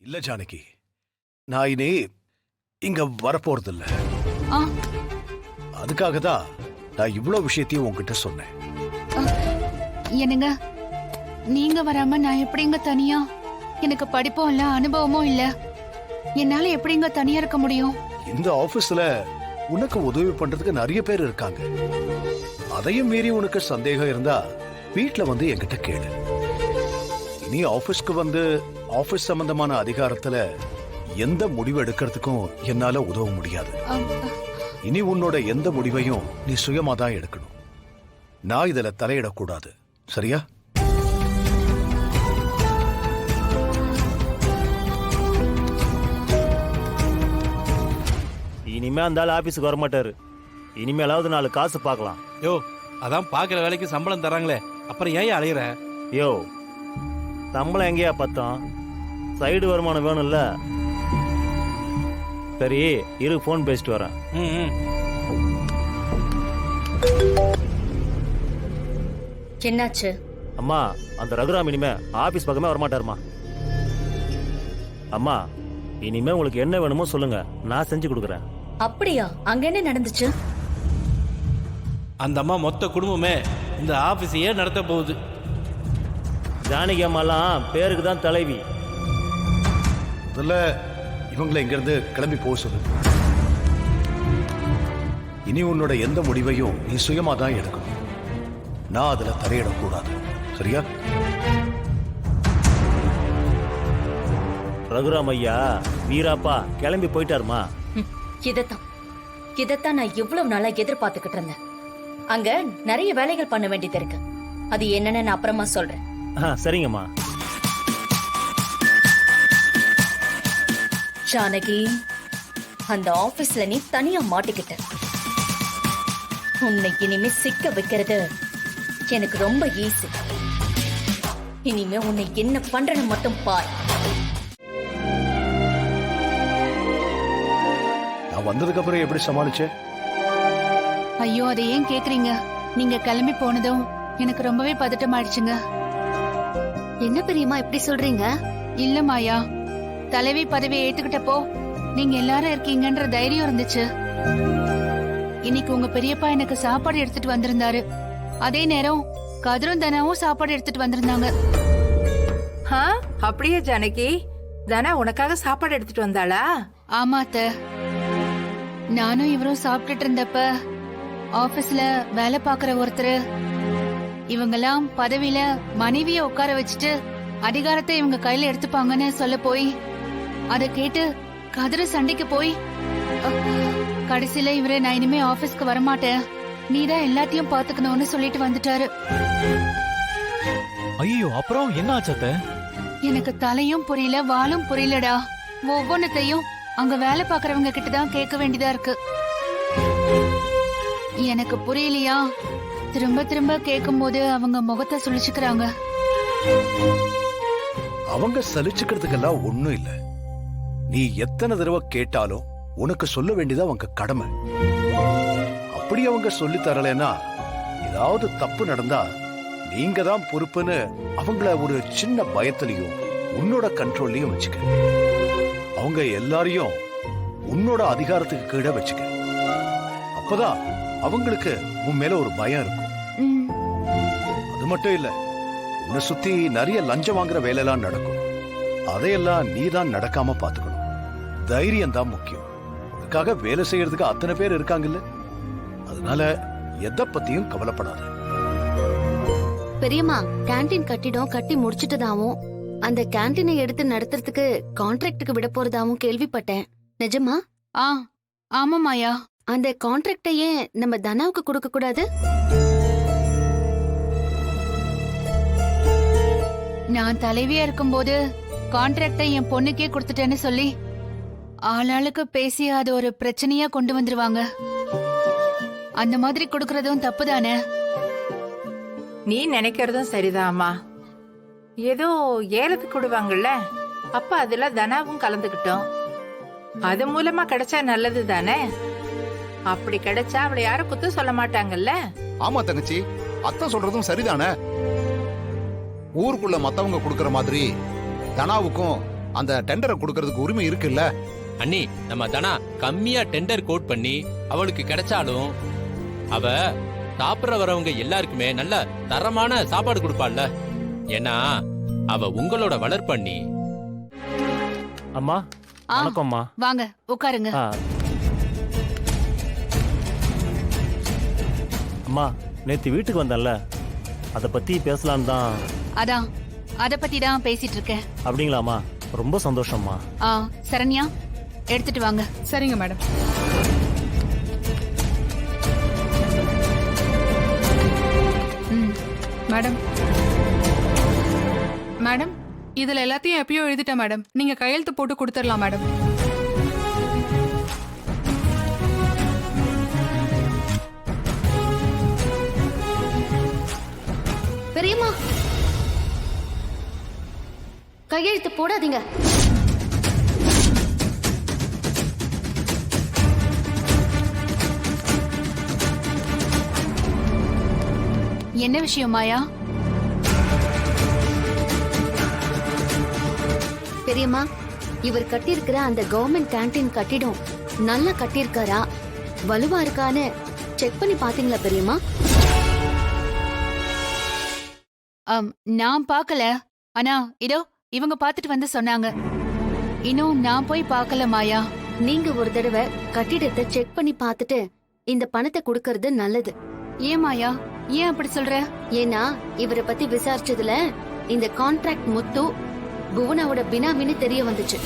இல்ல ஜானகி, நான் இனி இங்க வரப்போறதில்ல. ஆ, அதுக்காக தான் நான் இவ்வளவு விஷயத்தையும் உன்கிட்ட சொன்னேன். என்னங்க நீங்க வராம நான் எப்படிங்க தனியா? எனக்கு படிப்பும் இல்ல, அனுபவமும் இல்ல. என்னால எப்படிங்க தனியா இருக்க முடியும்? இந்த ஆபீஸ்ல உனக்கு உதவி பண்றதுக்கு நிறைய பேர் இருக்காங்க. அதையும் மீறி உனக்கு சந்தேகம் இருந்தா வீட்ல வந்து என்கிட்ட கேளு. இனி ஆபீஸ்க்கு வந்து ஆபீஸ் சம்பந்தமான அதிகாரத்துல எந்த முடிவு எடுக்கிறதுக்கும் என்னால உதவ முடியாது. இனி உன்னோட எந்த முடிவையும் நீ சுயமா தான் எடுக்கணும். நான் இதுல தலையிடக்கூடாது, சரியா? இனிமே அந்த ஆள் ஆபீஸுக்கு வரமாட்டாரு. இனிமேலாவது 4 காசு பார்க்கலாம். யோ, அதான் பாக்குற வேலைக்கு சம்பளம் தராங்களே, அப்புறம் ஏன் அலையிற? யோ, சம்பளம் எங்கேயா பார்த்தோம்? சைடு வருமானம் வேணும்ல. சரி இரு, போன் பேசிட்டு வரேன். என்னாச்சு? அம்மா, அந்த ரகுராம் இனிமே ஆபீஸ் பக்கமே வரமாட்டாருமா. அம்மா, இனிமே உங்களுக்கு என்ன வேணுமோ சொல்லுங்க, நான் செஞ்சு கொடுக்குறேன். அப்படியா? அங்க என்ன நடந்துச்சு? அந்த அம்மா மொத்த குடும்பமே இந்த ஆபீஸையே நடத்த போகுது. ஜானகி அம்மாலாம் பேருக்கு தான் தலைவி. முதல்ல இவங்களை இங்கிருந்து கிளம்பி போக சொல்லு. இனி உன்னோட எந்த முடிவையும் நீ சுயமா தான் எடுக்கணும். நான் அதுல தலையிடக்கூடாது, சரியா? ரகுராம் ஐயா, வீராப்பா கிளம்பி போயிட்டாருமா. இதத்தான் நான் இவ்வளவு நாளா எதிர்பார்த்துக்கிட்டு இருந்தேன். அங்க நிறைய வேலைகள் பண்ண வேண்டியது இருக்கு. அது என்னன்னு நான் அப்புறமா சொல்றேன். சரிங்கம்மா. ஜானகி, அந்த ஆபீஸ்ல நீ தனியா மாட்டிக்கிட்ட. உன்னை இனிமே சிக்க வைக்கிறது எனக்கு ரொம்ப ஈஸி. இனிமே உன்னை என்ன பண்றன்னு மட்டும் பார். நான் வந்ததுக்கு அப்புறம் எப்படி சமாளிச்சேன்? ஐயோ, அதை ஏன் கேக்குறீங்க? நீங்க கிளம்பி போனதும் எனக்கு ரொம்பவே பதட்டம் ஆயிடுச்சுங்க. என்ன பெரியம்மா இப்படி சொல்றீங்க? இல்ல மாயா, தலைவி பதவியை ஏத்துக்கிட்டப்போ நீங்க எல்லாரும் இருக்கீங்கன்ற தைரியம் இருந்துச்சு. இன்னைக்கு உங்க பெரியப்பா எனக்கு சாப்பாடு எடுத்துட்டு வந்திருந்தாரு. அதே நேரம் கதிரும் தனாவும் சாப்பாடு எடுத்துட்டு வந்திருந்தாங்க. அப்படியே ஜானகி, தனா உனக்காக சாப்பாடு எடுத்துட்டு வந்தாளா? ஆமா அத்தை. நானும் இவரும் சாப்பிட்டுட்டு இருந்தப்ப ஆபீஸ்ல வேலை பாக்குற ஒருத்தர் இவங்கெல்லாம் பதவியில மனைவிய உட்கார வச்சுட்டு அதிகாரத்தை இவங்க கையில எடுத்துப்பாங்கன்னு சொல்ல போய் அதை கேட்டு கதிர சண்டைக்கு போய் கடைசியில இவரு நான் இனிமே ஆபீஸ்க்கு வரமாட்டேன், நீதான் எல்லாத்தையும் பாத்துக்கணும்னு சொல்லிட்டு வந்துட்டாரு. ஐயோ, அப்புறம் என்ன ஆச்சத்த? எனக்கு தலையும் புரியல, வாலும் புரியலடா. ஒவ்வொன்னத்தையும் அங்க வேலை பாக்குறவங்க கிட்டதான் கேட்க வேண்டியதா இருக்கு. எனக்கு புரியலையா? திரும்ப திரும்ப கேட்கும் போது அவங்க முகத்தை சுழிச்சுக்கிறாங்க. அவங்க சலிச்சுக்கிறதுக்கெல்லாம் ஒண்ணும் இல்ல. நீ எத்தனை தடவை கேட்டாலும் உனக்கு சொல்ல வேண்டியது அவங்க கடமை. அப்படி அவங்க சொல்லி தரலன்னா ஏதாவது தப்பு நடந்தா நீங்க தான் பொறுப்புன்னு அவங்கள ஒரு சின்ன பயத்திலையும் உன்னோட கண்ட்ரோல்லையும் வச்சுக்க. அவங்க எல்லாரையும் உன்னோட அதிகாரத்துக்கு கீழே வச்சுக்க. அப்பதான் அவங்களுக்கு உன் மேல ஒரு பயம் இருக்கும். அது மட்டும் இல்ல, உன்னை சுத்தி நிறைய லஞ்சம் வாங்குற வேலையெல்லாம் நடக்கும். அதையெல்லாம் நீ தான் நடக்காம பாத்துக்கணும். தைரியம் தான் முக்கியம். உனக்காக வேலை செய்யறதுக்கு அத்தனை பேர் இருக்காங்கல்ல, அதனால எதை பத்தியும் கவலைப்படாத. பெரியம்மா, கேண்டீன் கட்டிடம் கட்டி முடிச்சிட்டதாவும் அந்த கேண்டீனை எடுத்து நடத்துறதுக்கு கான்ட்ராக்டுக்கு விட போறதாவும் கேள்விப்பட்டேன். நிஜமா? ஆமா மாயா. அந்த கான்ட்ராக்டையே நம்ம தனாவுக்கு கொடுக்க கூடாது? நான் தலைவியா இருக்கும்போது கான்ட்ராக்டை என் பொண்ணுக்கே கொடுத்துட்டேன்னு சொல்லி ஆளாளுக்கு பேசி அது ஒரு பிரச்சனையா கொண்டு வந்துருவாங்க. அந்த மாதிரி கொடுக்கறதும் தப்புதானே? நீ நினைக்கிறதும் சரிதாம்மா. ஏதோ ஏலத்துக்கு கொடுவாங்கல்ல, அப்ப அதுல தனாவும் கலந்துகிட்டோம். அது மூலமா கிடைச்சா நல்லது தானே? அப்படி கிடைச்சா அவளை யாரும் குத்தம் சொல்ல மாட்டாங்கல்ல. ஆமா தங்கச்சி, அத்தை சொல்றதும் சரிதானே. ஊருக்குள்ள மத்தவங்க கொடுக்கற மாதிரி தனாவுக்கும் அந்த டெண்டரை கொடுக்கறதுக்கு உரிமை இருக்குல்ல? அண்ணி நம்ம தனா கம்மியா டெண்டர் கோட் பண்ணி அவளுக்கு கிடைச்சாலும் அவ சாப்பிட வரவங்க எல்லாருக்குமே நல்ல தரமான சாப்பாடு கொடுப்பாள்ல. ஏன்னா அவ உங்களோட வளர்ப்பண்ணி. அம்மா ஆ, வணக்கம்மா. வாங்க உட்காருங்க. ஆ. அம்மா நேத்து வீட்டுக்கு வந்தேன்ல, அதை பத்தி பேசலான்னு தான். அதான் அத பத்தி தான் பேசிட்டு இருக்கேன். அப்படிங்களாம்மா? ரொம்ப சந்தோஷம்மா. சரண்யா எடுத்துட்டு வாங்க. சரிங்க மேடம். ம். மேடம் மேடம் இதுல எல்லாத்தையும் எப்பயோ எழுதிட்டேன் மேடம். நீங்க கையெழுத்து போட்டு கொடுத்துடலாம் மேடம். பெரியம்மா, கையெழுத்து போடாதீங்க. என்ன விஷயம் மாயா? பெரியம்மா, இவர் கட்டியிருக்கிற அந்த கவர்மெண்ட் கேண்டீன் கட்டிடம் நல்லா கட்டியிருக்காரா, வலுவா இருக்கான்னு செக் பண்ணி பாத்தீங்களா பெரியம்மா? நான் பார்க்கல. ஆனா இதோ இவங்க பார்த்துட்டு வந்து சொன்னாங்க. இன்னும் நான் போய் பார்க்கல மாயா. நீங்க ஒரு தடவை கட்டிடத்தை செக் பண்ணி பார்த்துட்டு இந்த பணத்தை கொடுக்கறது நல்லது. ஏன் மாயா, ஏன் அப்படி சொல்ற? ஏன்னா இவரை பத்தி விசாரிச்சதுல இந்த கான்ட்ராக்ட் முத்து புவனாவோட பினாமின்னு தெரிய வந்துச்சு.